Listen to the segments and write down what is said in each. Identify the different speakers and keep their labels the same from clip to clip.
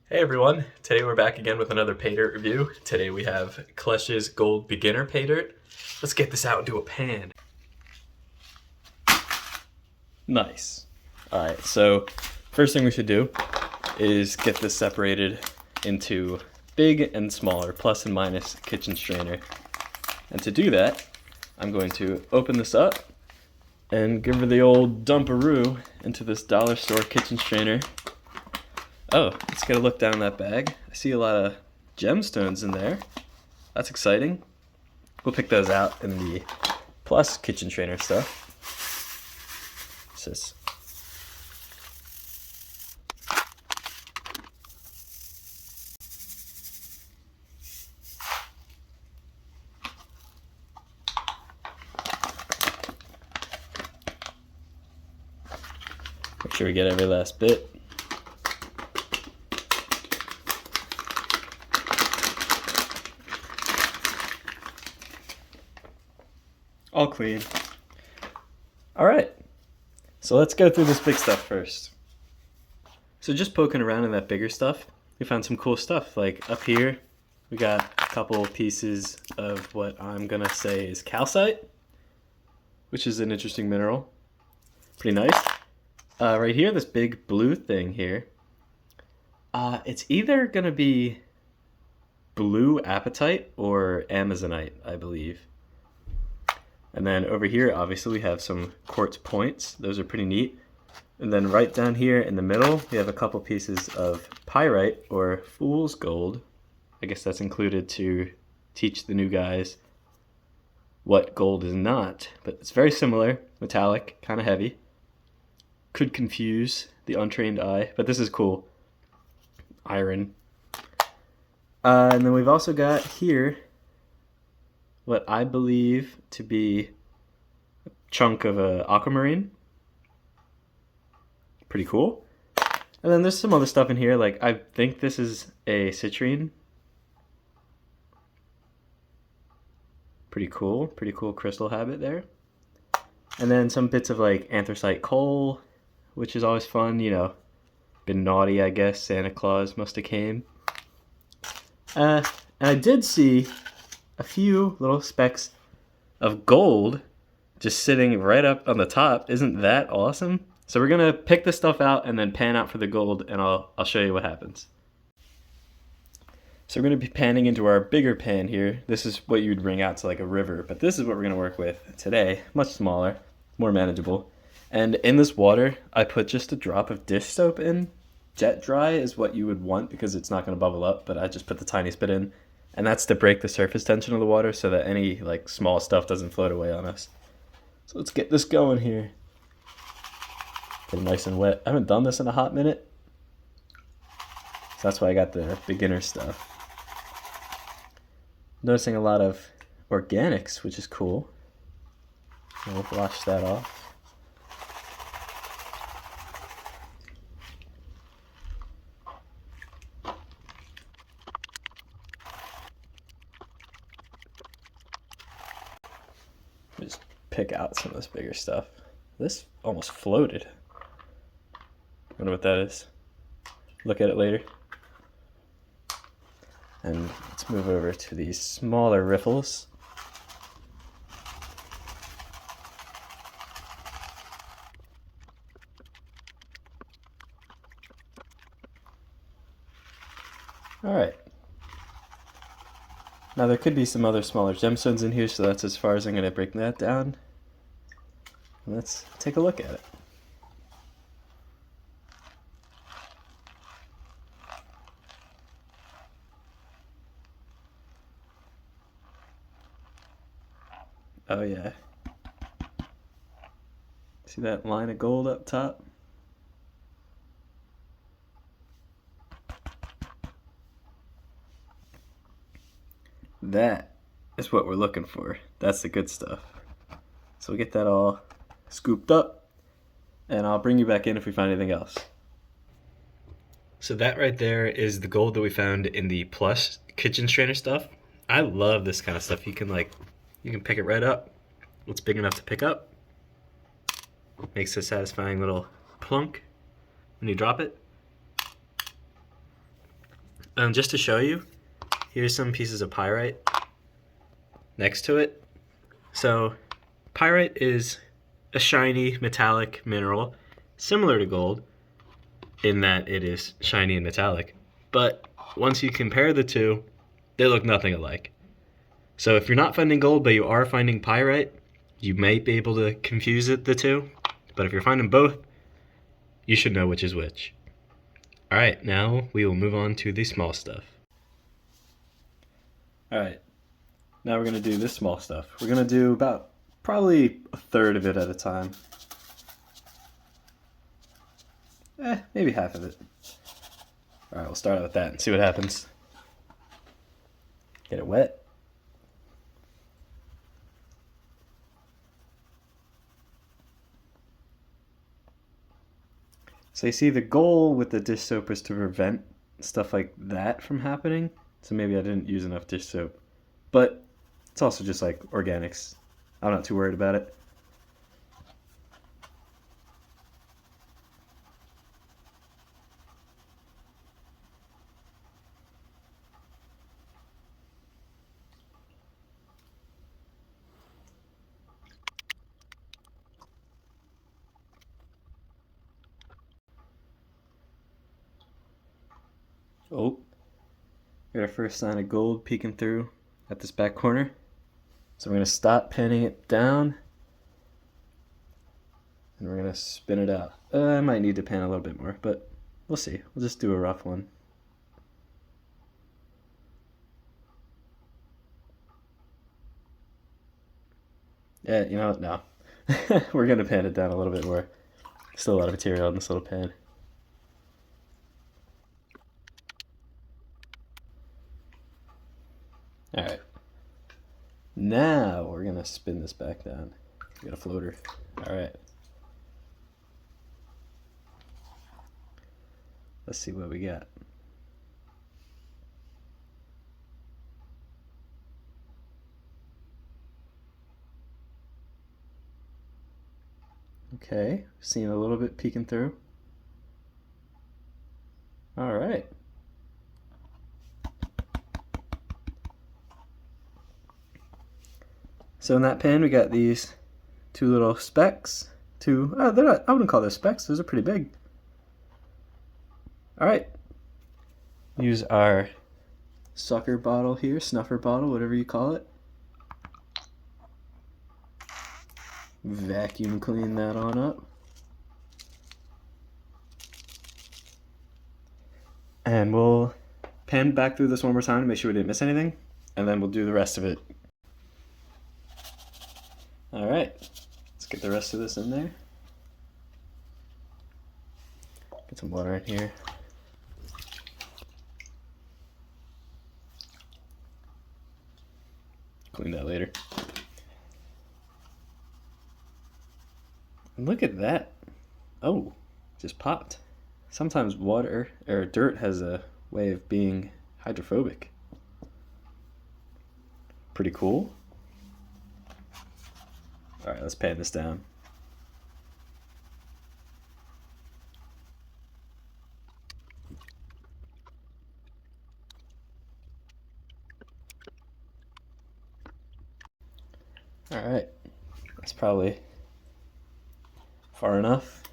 Speaker 1: Hey everyone, today we're back again with another Paydirt review. Today we have Klesh's Gold Beginner Paydirt. Let's get this out into a pan. Nice. Alright, so first thing we should do is get this separated into big and smaller, plus and minus kitchen strainer. And to do that, I'm going to open this up and give her the old dumperoo into this dollar store kitchen strainer. Oh, let's get a look down that bag. I see a lot of gemstones in there. That's exciting. We'll pick those out in the plus kitchen strainer stuff. What's this? Make sure we get every last bit. All clean. All right, so let's go through this big stuff first. So just poking around in that bigger stuff, we found some cool stuff. Like up here, we got a couple pieces of what I'm gonna say is calcite, which is an interesting mineral. Pretty nice. Right here, this big blue thing here. It's either gonna be blue apatite or amazonite, I believe. And then over here, obviously, we have some quartz points. Those are pretty neat. And then right down here in the middle, we have a couple pieces of pyrite or fool's gold. I guess that's included to teach the new guys what gold is not. But it's very similar, metallic, kind of heavy. Could confuse the untrained eye, but this is cool. Iron. And then we've also got here what I believe to be a chunk of aquamarine. Pretty cool. And then there's some other stuff in here, like I think this is a citrine. Pretty cool crystal habit there. And then some bits of like anthracite coal, which is always fun, you know. Been naughty, I guess. Santa Claus must have came. And I did see a few little specks of gold just sitting right up on the top. Isn't that awesome? So we're gonna pick this stuff out and then pan out for the gold, and I'll show you what happens. So we're gonna be panning into our bigger pan here. This is what you'd bring out to like a river, but this is what we're gonna work with today. Much smaller, more manageable. And in this water, I put just a drop of dish soap in. Jet dry is what you would want because it's not gonna bubble up, but I just put the tiniest bit in. And that's to break the surface tension of the water so that any like small stuff doesn't float away on us. So let's get this going here. Get it nice and wet. I haven't done this in a hot minute. So that's why I got the beginner stuff. Noticing a lot of organics, which is cool. We'll wash that off. Just pick out some of this bigger stuff. This almost floated. Wonder what that is. Look at it later. And let's move over to these smaller riffles. All right. Now there could be some other smaller gemstones in here, so that's as far as I'm going to break that down. Let's take a look at it. Oh yeah. See that line of gold up top? That is what we're looking for. That's the good stuff. So we'll get that all scooped up, and I'll bring you back in if we find anything else. So that right there is the gold that we found in the plus kitchen strainer stuff. I love this kind of stuff. You can pick it right up. It's big enough to pick up. Makes a satisfying little plunk when you drop it. Just to show you, here's some pieces of pyrite next to it. So pyrite is a shiny metallic mineral similar to gold in that it is shiny and metallic, but once you compare the two, they look nothing alike. So if you're not finding gold but you are finding pyrite, you may be able to confuse the two, but if you're finding both, you should know which is which. Alright, now we will move on to the small stuff. Alright, now we're going to do this small stuff. We're going to do about probably a third of it at a time. Maybe half of it. Alright, we'll start out with that and see what happens. Get it wet. So you see, the goal with the dish soap is to prevent stuff like that from happening. So maybe I didn't use enough dish soap. But it's also just like organics. I'm not too worried about it. Oh, got our first sign of gold peeking through at this back corner. So we're going to stop panning it down. And we're going to spin it out. I might need to pan a little bit more, but we'll see. We'll just do a rough one. Yeah, you know what? No. We're going to pan it down a little bit more. Still a lot of material in this little pan. Alright. Now we're going to spin this back down. We got a floater. Alright. Let's see what we got. Okay, seeing a little bit peeking through. Alright. So in that pan we got these two little specks. They're not, I wouldn't call those specks, those are pretty big. Alright. Use our sucker bottle here, snuffer bottle, whatever you call it. Vacuum clean that on up. And we'll pan back through this one more time to make sure we didn't miss anything. And then we'll do the rest of it. Alright, let's get the rest of this in there. Get some water in here. Clean that later. And look at that. Oh, just popped. Sometimes water or dirt has a way of being hydrophobic. Pretty cool. Alright, let's pan this down. Alright, that's probably far enough.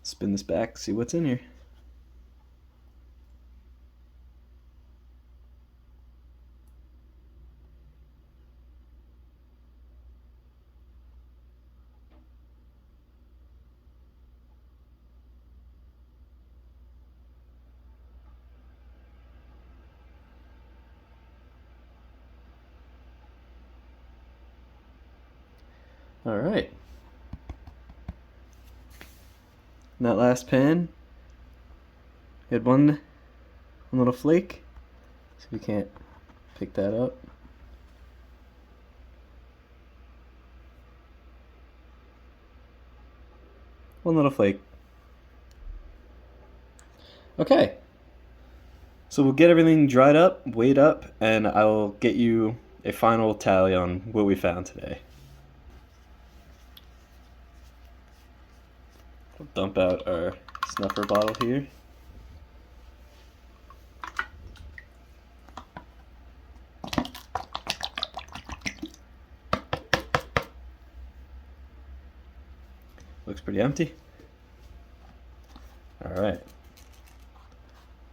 Speaker 1: Spin this back, see what's in here. All right. In that last pan, we had one little flake, so we can't pick that up. One little flake. Okay. So we'll get everything dried up, weighed up, and I'll get you a final tally on what we found today. We'll dump out our snuffer bottle here. Looks pretty empty. All right.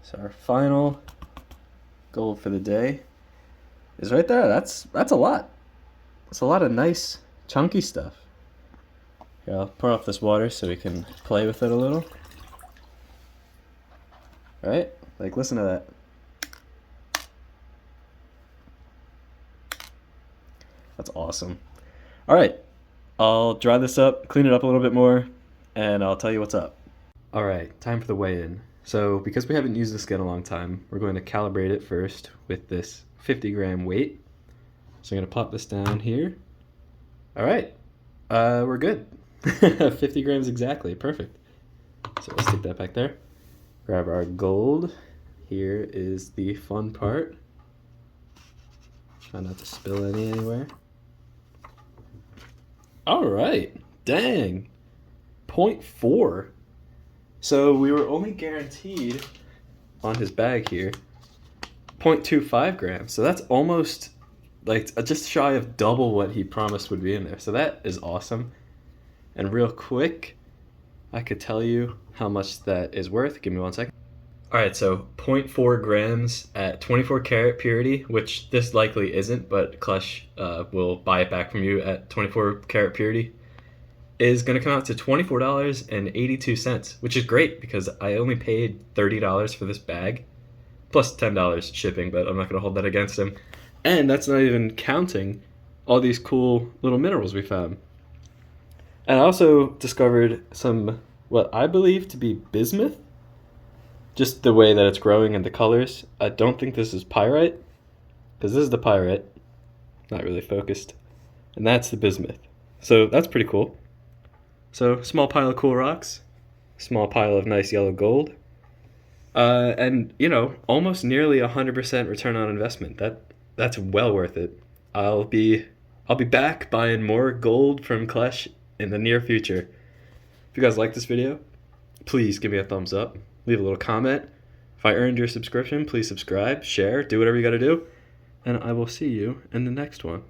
Speaker 1: So our final gold for the day is right there. That's a lot. It's a lot of nice chunky stuff. Here, I'll pour off this water so we can play with it a little. Right? Like, listen to that. That's awesome. All right. I'll dry this up, clean it up a little bit more, and I'll tell you what's up. All right, time for the weigh-in. So because we haven't used this in a long time, we're going to calibrate it first with this 50-gram weight. So I'm going to pop this down here. All right, we're good. 50 grams exactly, perfect. So let's stick that back there. Grab our gold. Here is the fun part. Try not to spill any anywhere. All right, dang, 0.4. So we were only guaranteed on his bag here 0.25 grams. So that's almost like just shy of double what he promised would be in there. So that is awesome. And real quick, I could tell you how much that is worth. Give me 1 second. All right, so 0.4 grams at 24 karat purity, which this likely isn't, but Klesh will buy it back from you at 24 karat purity, is going to come out to $24.82, which is great because I only paid $30 for this bag, plus $10 shipping, but I'm not going to hold that against him. And that's not even counting all these cool little minerals we found. And I also discovered some, what I believe to be bismuth. Just the way that it's growing and the colors. I don't think this is pyrite, because this is the pyrite. Not really focused. And that's the bismuth. So that's pretty cool. So small pile of cool rocks. Small pile of nice yellow gold. And, you know, almost nearly 100% return on investment. That's well worth it. I'll be back buying more gold from Klesh in the near future. If you guys like this video, please give me a thumbs up. Leave a little comment. If I earned your subscription, please subscribe, share, do whatever you gotta do. And I will see you in the next one.